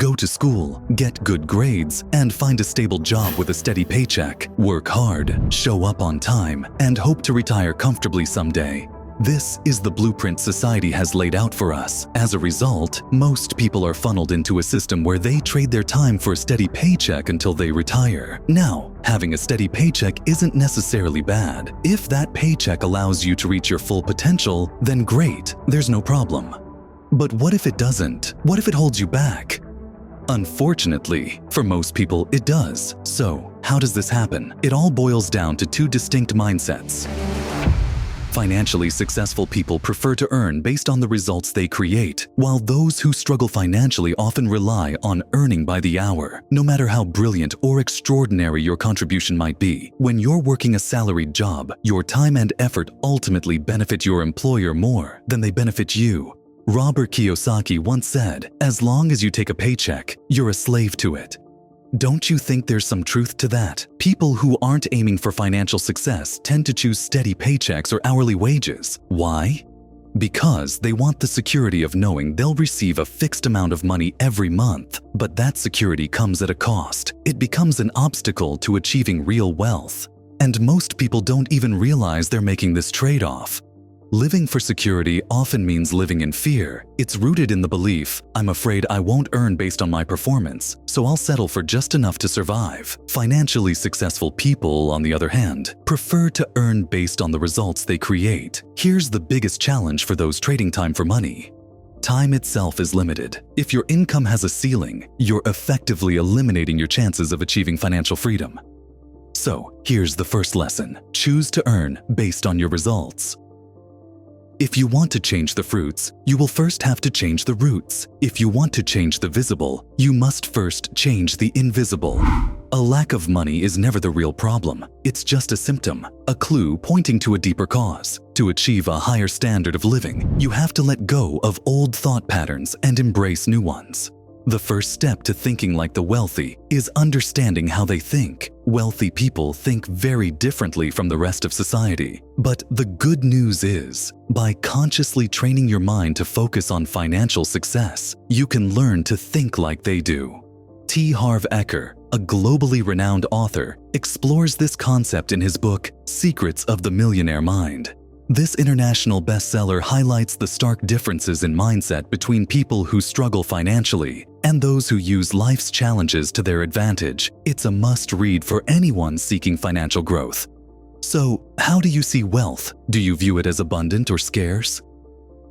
Go to school, get good grades, and find a stable job with a steady paycheck. Work hard, show up on time, and hope to retire comfortably someday. This is the blueprint society has laid out for us. As a result, most people are funneled into a system where they trade their time for a steady paycheck until they retire. Now, having a steady paycheck isn't necessarily bad. If that paycheck allows you to reach your full potential, then great, there's no problem. But what if it doesn't? What if it holds you back? Unfortunately, for most people, it does. So, how does this happen? It all boils down to two distinct mindsets. Financially successful people prefer to earn based on the results they create, while those who struggle financially often rely on earning by the hour. No matter how brilliant or extraordinary your contribution might be, when you're working a salaried job, your time and effort ultimately benefit your employer more than they benefit you. Robert Kiyosaki once said, "As long as you take a paycheck, you're a slave to it." Don't you think there's some truth to that? People who aren't aiming for financial success tend to choose steady paychecks or hourly wages. Why? Because they want the security of knowing they'll receive a fixed amount of money every month. But that security comes at a cost. It becomes an obstacle to achieving real wealth. And most people don't even realize they're making this trade-off. Living for security often means living in fear. It's rooted in the belief, I'm afraid I won't earn based on my performance, so I'll settle for just enough to survive. Financially successful people, on the other hand, prefer to earn based on the results they create. Here's the biggest challenge for those trading time for money. Time itself is limited. If your income has a ceiling, you're effectively eliminating your chances of achieving financial freedom. So, here's the first lesson. Choose to earn based on your results. If you want to change the fruits, you will first have to change the roots. If you want to change the visible, you must first change the invisible. A lack of money is never the real problem. It's just a symptom, a clue pointing to a deeper cause. To achieve a higher standard of living, you have to let go of old thought patterns and embrace new ones. The first step to thinking like the wealthy is understanding how they think. Wealthy people think very differently from the rest of society. But the good news is, by consciously training your mind to focus on financial success, you can learn to think like they do. Harv Eker, a globally renowned author, explores this concept in his book, Secrets of the Millionaire Mind. This international bestseller highlights the stark differences in mindset between people who struggle financially and those who use life's challenges to their advantage. It's a must-read for anyone seeking financial growth. So, how do you see wealth? Do you view it as abundant or scarce?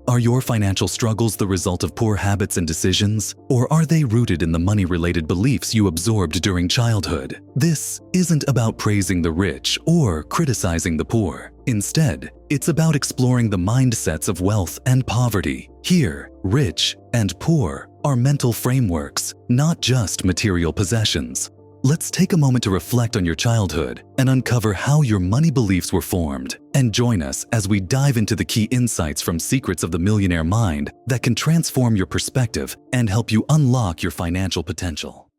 Are your financial struggles the result of poor habits and decisions, or are they rooted in the money-related beliefs you absorbed during childhood? This isn't about praising the rich or criticizing the poor. Instead, it's about exploring the mindsets of wealth and poverty. Here, rich and poor are mental frameworks, not just material possessions. Let's take a moment to reflect on your childhood and uncover how your money beliefs were formed. And join us as we dive into the key insights from Secrets of the Millionaire Mind that can transform your perspective and help you unlock your financial potential.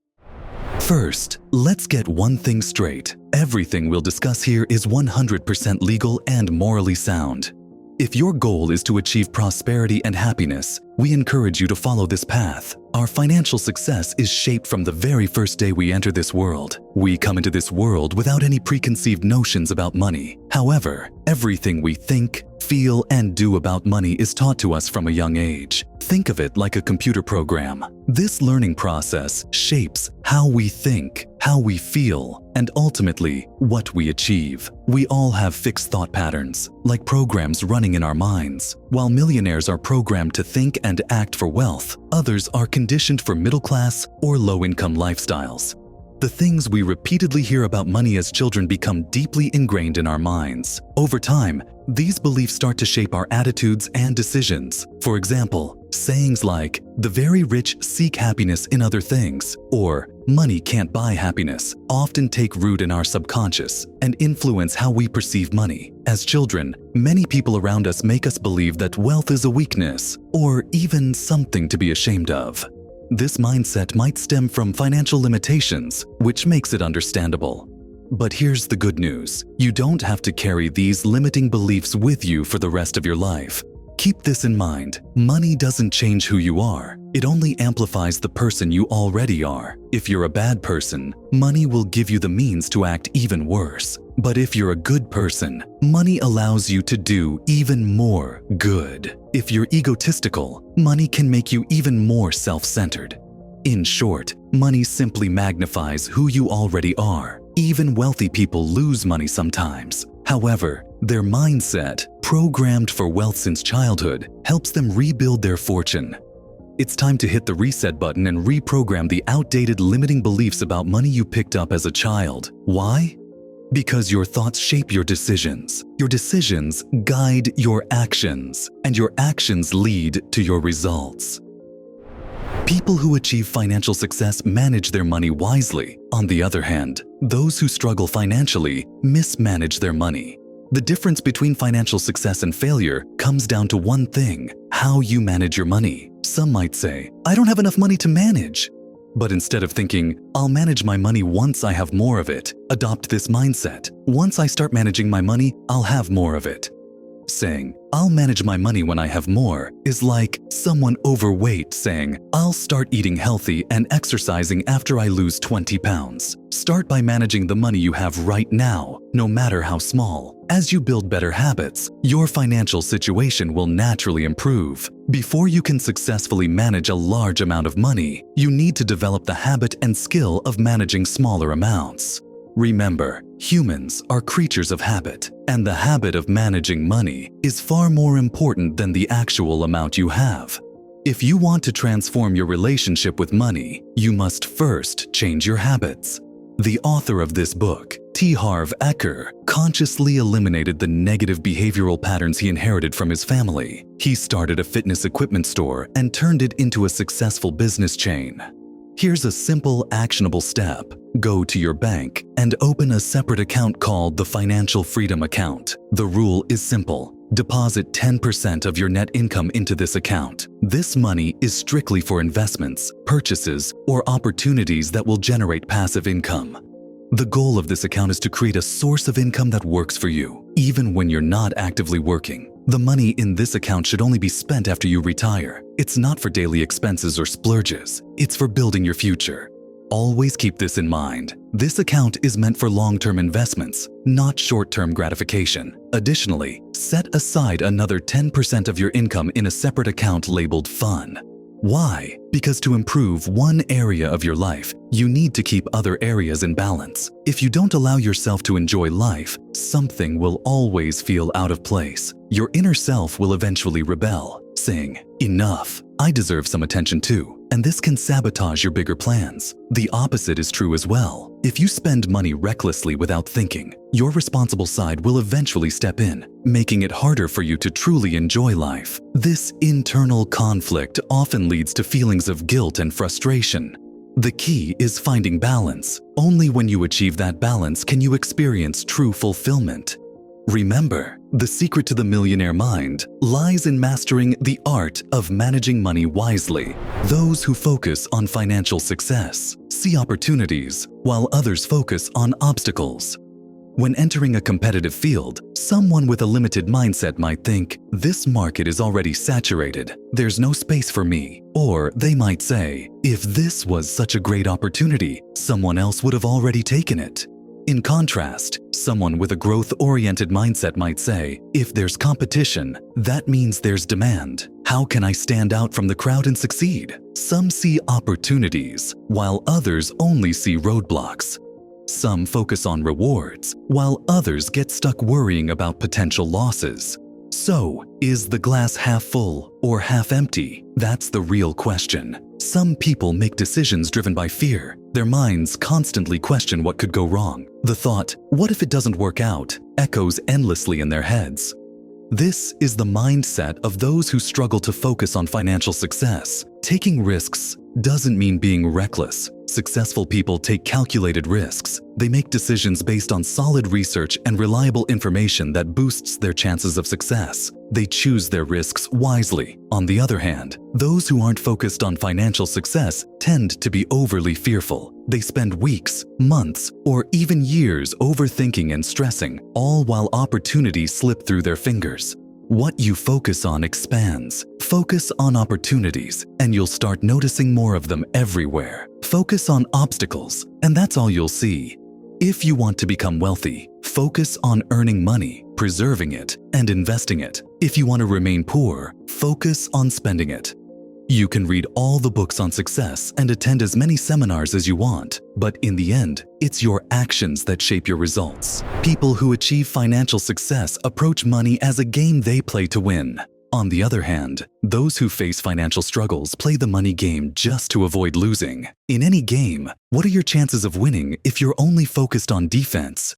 First, let's get one thing straight. Everything we'll discuss here is 100% legal and morally sound. If your goal is to achieve prosperity and happiness, we encourage you to follow this path. Our financial success is shaped from the very first day we enter this world. We come into this world without any preconceived notions about money. However, everything we think, feel, and do about money is taught to us from a young age. Think of it like a computer program. This learning process shapes how we think, how we feel, and ultimately, what we achieve. We all have fixed thought patterns, like programs running in our minds. While millionaires are programmed to think and act for wealth, others are conditioned for middle-class or low-income lifestyles. The things we repeatedly hear about money as children become deeply ingrained in our minds. Over time, these beliefs start to shape our attitudes and decisions. For example, sayings like, "The very rich seek happiness in other things," or "Money can't buy happiness," often take root in our subconscious and influence how we perceive money. As children, many people around us make us believe that wealth is a weakness or even something to be ashamed of. This mindset might stem from financial limitations, which makes it understandable. But here's the good news. You don't have to carry these limiting beliefs with you for the rest of your life. Keep this in mind. Money doesn't change who you are. It only amplifies the person you already are. If you're a bad person, money will give you the means to act even worse. But if you're a good person, money allows you to do even more good. If you're egotistical, money can make you even more self-centered. In short, money simply magnifies who you already are. Even wealthy people lose money sometimes. However, their mindset, programmed for wealth since childhood, helps them rebuild their fortune. It's time to hit the reset button and reprogram the outdated limiting beliefs about money you picked up as a child. Why? Because your thoughts shape your decisions. Your decisions guide your actions, and your actions lead to your results. People who achieve financial success manage their money wisely. On the other hand, those who struggle financially mismanage their money. The difference between financial success and failure comes down to one thing: how you manage your money. Some might say, "I don't have enough money to manage." But instead of thinking, "I'll manage my money once I have more of it," adopt this mindset: "Once I start managing my money, I'll have more of it." Saying, "I'll manage my money when I have more," is like someone overweight saying, "I'll start eating healthy and exercising after I lose 20 pounds. Start by managing the money you have right now, no matter how small. As you build better habits, your financial situation will naturally improve. Before you can successfully manage a large amount of money, you need to develop the habit and skill of managing smaller amounts. Remember, humans are creatures of habit, and the habit of managing money is far more important than the actual amount you have. If you want to transform your relationship with money, you must first change your habits. The author of this book, Harv Eker, consciously eliminated the negative behavioral patterns he inherited from his family. He started a fitness equipment store and turned it into a successful business chain. Here's a simple, actionable step. Go to your bank and open a separate account called the Financial Freedom Account. The rule is simple. Deposit 10% of your net income into this account. This money is strictly for investments, purchases, or opportunities that will generate passive income. The goal of this account is to create a source of income that works for you, even when you're not actively working. The money in this account should only be spent after you retire. It's not for daily expenses or splurges. It's for building your future. Always keep this in mind. This account is meant for long-term investments, not short-term gratification. Additionally, set aside another 10% of your income in a separate account labeled Fun. Why? Because to improve one area of your life, you need to keep other areas in balance. If you don't allow yourself to enjoy life, something will always feel out of place. Your inner self will eventually rebel, saying, "Enough, I deserve some attention too." And this can sabotage your bigger plans. The opposite is true as well. If you spend money recklessly without thinking, your responsible side will eventually step in, making it harder for you to truly enjoy life. This internal conflict often leads to feelings of guilt and frustration. The key is finding balance. Only when you achieve that balance can you experience true fulfillment. Remember, the secret to the millionaire mind lies in mastering the art of managing money wisely. Those who focus on financial success see opportunities, while others focus on obstacles. When entering a competitive field, someone with a limited mindset might think, "This market is already saturated, there's no space for me." Or they might say, "If this was such a great opportunity, someone else would have already taken it." In contrast, someone with a growth-oriented mindset might say, "If there's competition, that means there's demand. How can I stand out from the crowd and succeed?" Some see opportunities, while others only see roadblocks. Some focus on rewards, while others get stuck worrying about potential losses. So, is the glass half full or half empty? That's the real question. Some people make decisions driven by fear. Their minds constantly question what could go wrong. The thought, "What if it doesn't work out?" echoes endlessly in their heads. This is the mindset of those who struggle to focus on financial success. Taking risks doesn't mean being reckless. Successful people take calculated risks. They make decisions based on solid research and reliable information that boosts their chances of success. They choose their risks wisely. On the other hand, those who aren't focused on financial success tend to be overly fearful. They spend weeks, months, or even years overthinking and stressing, all while opportunities slip through their fingers. What you focus on expands. Focus on opportunities, and you'll start noticing more of them everywhere. Focus on obstacles, and that's all you'll see. If you want to become wealthy, focus on earning money, preserving it, and investing it. If you want to remain poor, focus on spending it. You can read all the books on success and attend as many seminars as you want, but in the end, it's your actions that shape your results. People who achieve financial success approach money as a game they play to win. On the other hand, those who face financial struggles play the money game just to avoid losing. In any game, what are your chances of winning if you're only focused on defense?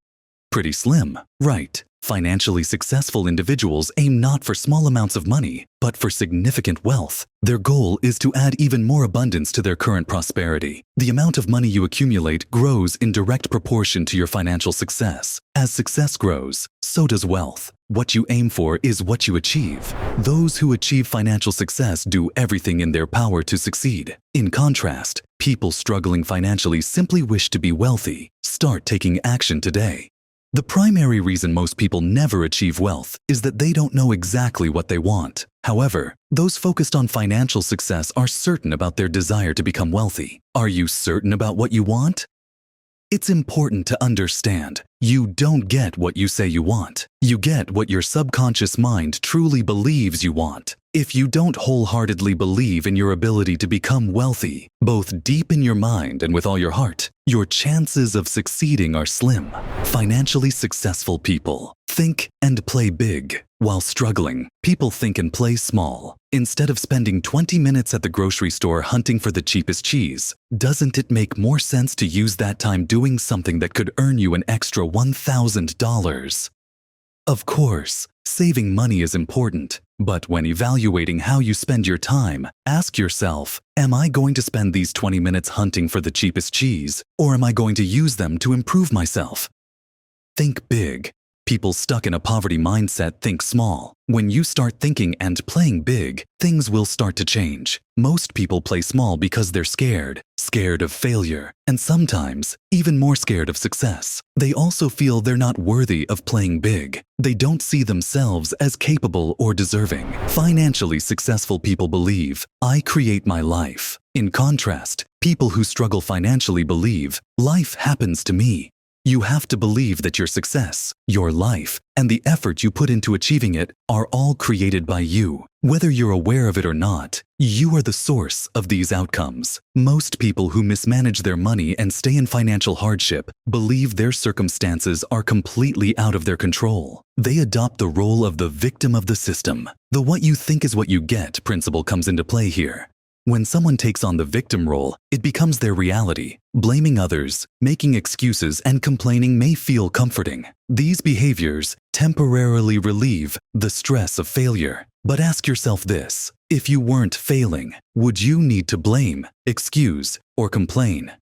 Pretty slim, right? Financially successful individuals aim not for small amounts of money, but for significant wealth. Their goal is to add even more abundance to their current prosperity. The amount of money you accumulate grows in direct proportion to your financial success. As success grows, so does wealth. What you aim for is what you achieve. Those who achieve financial success do everything in their power to succeed. In contrast, people struggling financially simply wish to be wealthy. Start taking action today. The primary reason most people never achieve wealth is that they don't know exactly what they want. However, those focused on financial success are certain about their desire to become wealthy. Are you certain about what you want? It's important to understand, you don't get what you say you want. You get what your subconscious mind truly believes you want. If you don't wholeheartedly believe in your ability to become wealthy, both deep in your mind and with all your heart, your chances of succeeding are slim. Financially successful people think and play big. While struggling, people think and play small. Instead of spending 20 minutes at the grocery store hunting for the cheapest cheese, doesn't it make more sense to use that time doing something that could earn you an extra $1,000? Of course, saving money is important, but when evaluating how you spend your time, ask yourself, am I going to spend these 20 minutes hunting for the cheapest cheese, or am I going to use them to improve myself? Think big. People stuck in a poverty mindset think small. When you start thinking and playing big, things will start to change. Most people play small because they're scared of failure, and sometimes even more scared of success. They also feel they're not worthy of playing big. They don't see themselves as capable or deserving. Financially successful people believe, I create my life. In contrast, people who struggle financially believe, life happens to me. You have to believe that your success, your life, and the effort you put into achieving it are all created by you. Whether you're aware of it or not, you are the source of these outcomes. Most people who mismanage their money and stay in financial hardship believe their circumstances are completely out of their control. They adopt the role of the victim of the system. The what you think is what you get principle comes into play here. When someone takes on the victim role, it becomes their reality. Blaming others, making excuses, and complaining may feel comforting. These behaviors temporarily relieve the stress of failure. But ask yourself this, if you weren't failing, would you need to blame, excuse, or complain?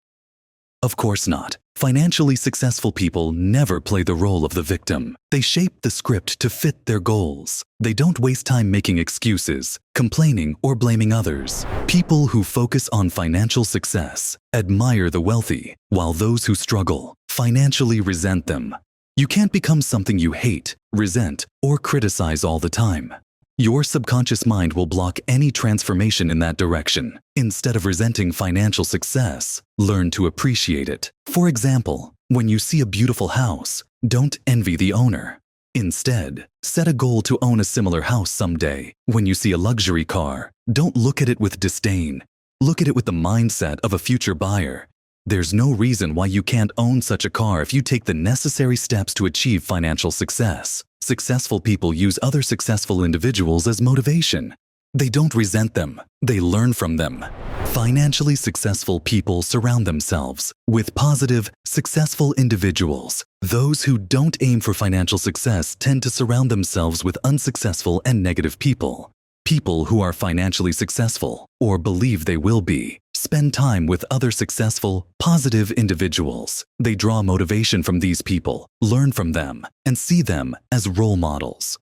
Of course not. Financially successful people never play the role of the victim. They shape the script to fit their goals. They don't waste time making excuses, complaining, or blaming others. People who focus on financial success admire the wealthy, while those who struggle financially resent them. You can't become something you hate, resent, or criticize all the time. Your subconscious mind will block any transformation in that direction. Instead of resenting financial success, learn to appreciate it. For example, when you see a beautiful house, don't envy the owner. Instead, set a goal to own a similar house someday. When you see a luxury car, don't look at it with disdain. Look at it with the mindset of a future buyer. There's no reason why you can't own such a car if you take the necessary steps to achieve financial success. Successful people use other successful individuals as motivation. They don't resent them, they learn from them. Financially successful people surround themselves with positive, successful individuals. Those who don't aim for financial success tend to surround themselves with unsuccessful and negative people. People who are financially successful, or believe they will be, spend time with other successful, positive individuals. They draw motivation from these people, learn from them, and see them as role models.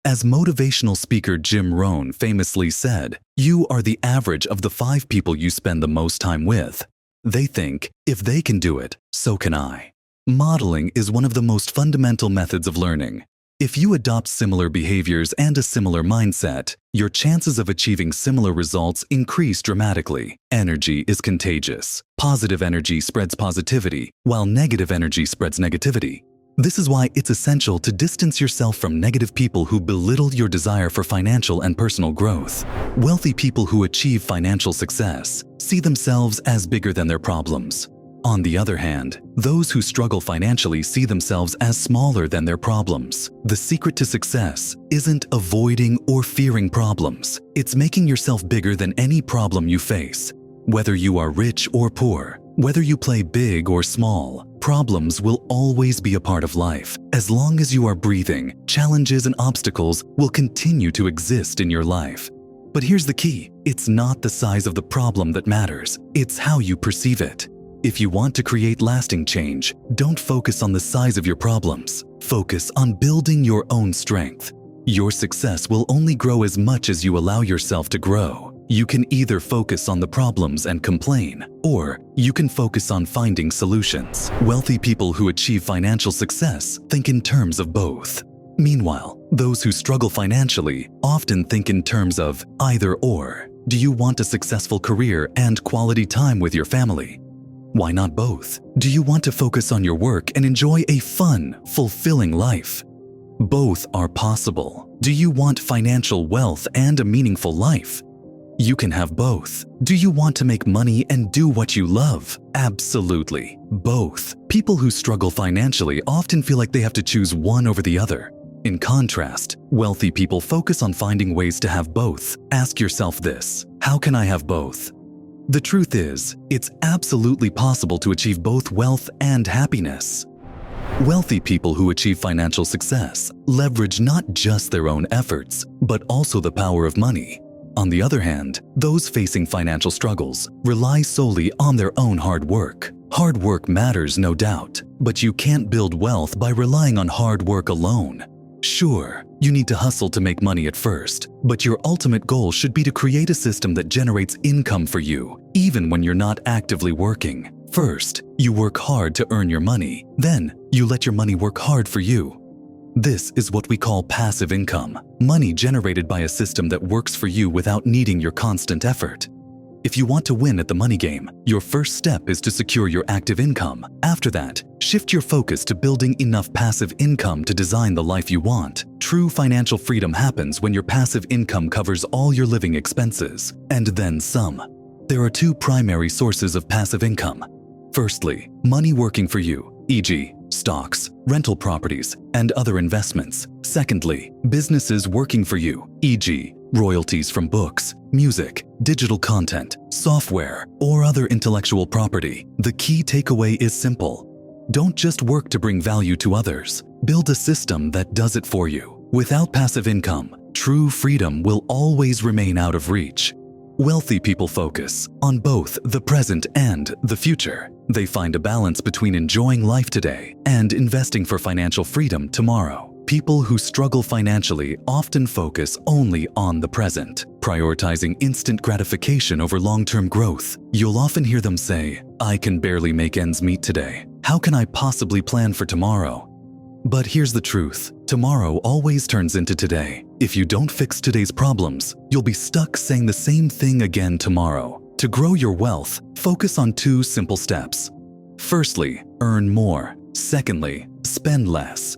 As motivational speaker Jim Rohn famously said, you are the average of the 5 people you spend the most time with. They think, if they can do it, so can I. Modeling is one of the most fundamental methods of learning. If you adopt similar behaviors and a similar mindset, your chances of achieving similar results increase dramatically. Energy is contagious. Positive energy spreads positivity, while negative energy spreads negativity. This is why it's essential to distance yourself from negative people who belittle your desire for financial and personal growth. Wealthy people who achieve financial success see themselves as bigger than their problems. On the other hand, those who struggle financially see themselves as smaller than their problems. The secret to success isn't avoiding or fearing problems. It's making yourself bigger than any problem you face. Whether you are rich or poor, whether you play big or small, problems will always be a part of life. As long as you are breathing, challenges and obstacles will continue to exist in your life. But here's the key. It's not the size of the problem that matters. It's how you perceive it. If you want to create lasting change, don't focus on the size of your problems. Focus on building your own strength. Your success will only grow as much as you allow yourself to grow. You can either focus on the problems and complain, or you can focus on finding solutions. Wealthy people who achieve financial success think in terms of both. Meanwhile, those who struggle financially often think in terms of either or. Do you want a successful career and quality time with your family? Why not both? Do you want to focus on your work and enjoy a fun, fulfilling life? Both are possible. Do you want financial wealth and a meaningful life? You can have both. Do you want to make money and do what you love? Absolutely. Both. People who struggle financially often feel like they have to choose one over the other. In contrast, wealthy people focus on finding ways to have both. Ask yourself this: how can I have both? The truth is, it's absolutely possible to achieve both wealth and happiness. Wealthy people who achieve financial success leverage not just their own efforts, but also the power of money. On the other hand, those facing financial struggles rely solely on their own hard work. Hard work matters, no doubt, but you can't build wealth by relying on hard work alone. Sure, you need to hustle to make money at first, but your ultimate goal should be to create a system that generates income for you, even when you're not actively working. First, you work hard to earn your money. Then, you let your money work hard for you. This is what we call passive income, money generated by a system that works for you without needing your constant effort. If you want to win at the money game, your first step is to secure your active income. After that, shift your focus to building enough passive income to design the life you want. True financial freedom happens when your passive income covers all your living expenses, and then some. There are two primary sources of passive income. Firstly, money working for you, e.g., stocks, rental properties, and other investments. Secondly, businesses working for you, e.g., royalties from books, music, digital content, software, or other intellectual property. The key takeaway is simple. Don't just work to bring value to others. Build a system that does it for you. Without passive income, true freedom will always remain out of reach. Wealthy people focus on both the present and the future. They find a balance between enjoying life today and investing for financial freedom tomorrow. People who struggle financially often focus only on the present, prioritizing instant gratification over long-term growth. You'll often hear them say, "I can barely make ends meet today. How can I possibly plan for tomorrow?" But here's the truth. Tomorrow always turns into today. If you don't fix today's problems, you'll be stuck saying the same thing again tomorrow. To grow your wealth, focus on two simple steps. Firstly, earn more. Secondly, spend less.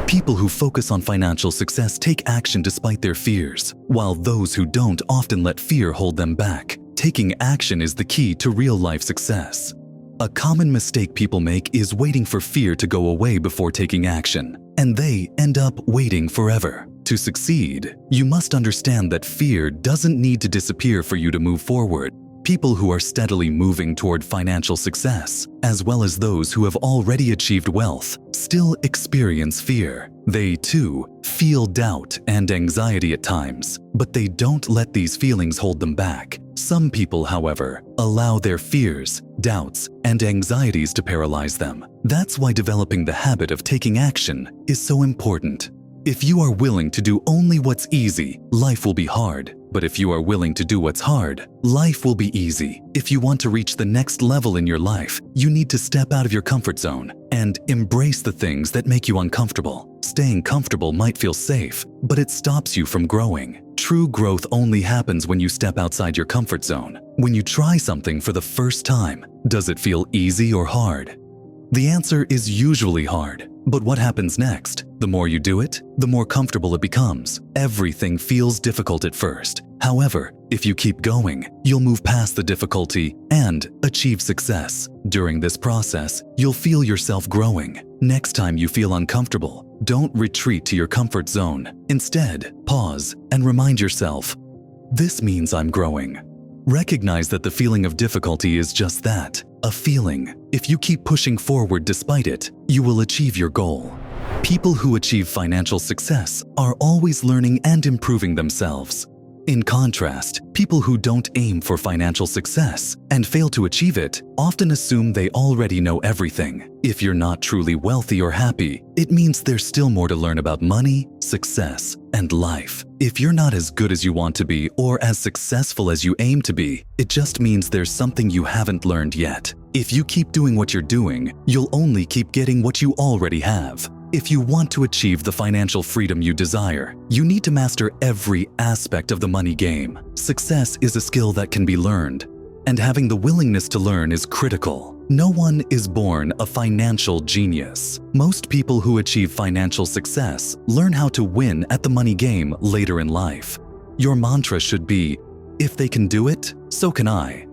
People who focus on financial success take action despite their fears, while those who don't often let fear hold them back. Taking action is the key to real-life success. A common mistake people make is waiting for fear to go away before taking action, and they end up waiting forever. To succeed, you must understand that fear doesn't need to disappear for you to move forward. People who are steadily moving toward financial success, as well as those who have already achieved wealth, still experience fear. They too feel doubt and anxiety at times, but they don't let these feelings hold them back. Some people, however, allow their fears, doubts, and anxieties to paralyze them. That's why developing the habit of taking action is so important. If you are willing to do only what's easy, life will be hard. But if you are willing to do what's hard, life will be easy. If you want to reach the next level in your life, you need to step out of your comfort zone and embrace the things that make you uncomfortable. Staying comfortable might feel safe, but it stops you from growing. True growth only happens when you step outside your comfort zone. When you try something for the first time, does it feel easy or hard? The answer is usually hard. But what happens next? The more you do it, the more comfortable it becomes. Everything feels difficult at first. However, if you keep going, you'll move past the difficulty and achieve success. During this process, you'll feel yourself growing. Next time you feel uncomfortable, don't retreat to your comfort zone. Instead, pause and remind yourself, "This means I'm growing." Recognize that the feeling of difficulty is just that, a feeling. If you keep pushing forward despite it, you will achieve your goal. People who achieve financial success are always learning and improving themselves. In contrast, people who don't aim for financial success and fail to achieve it often assume they already know everything. If you're not truly wealthy or happy, it means there's still more to learn about money, success, and life. If you're not as good as you want to be or as successful as you aim to be, it just means there's something you haven't learned yet. If you keep doing what you're doing, you'll only keep getting what you already have. If you want to achieve the financial freedom you desire, you need to master every aspect of the money game. Success is a skill that can be learned, and having the willingness to learn is critical. No one is born a financial genius. Most people who achieve financial success learn how to win at the money game later in life. Your mantra should be, "If they can do it, so can I."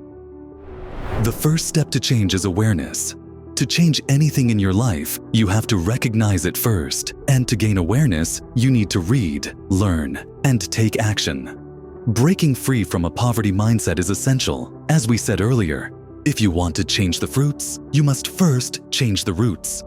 The first step to change is awareness. To change anything in your life, you have to recognize it first. And to gain awareness, you need to read, learn, and take action. Breaking free from a poverty mindset is essential. As we said earlier, if you want to change the fruits, you must first change the roots.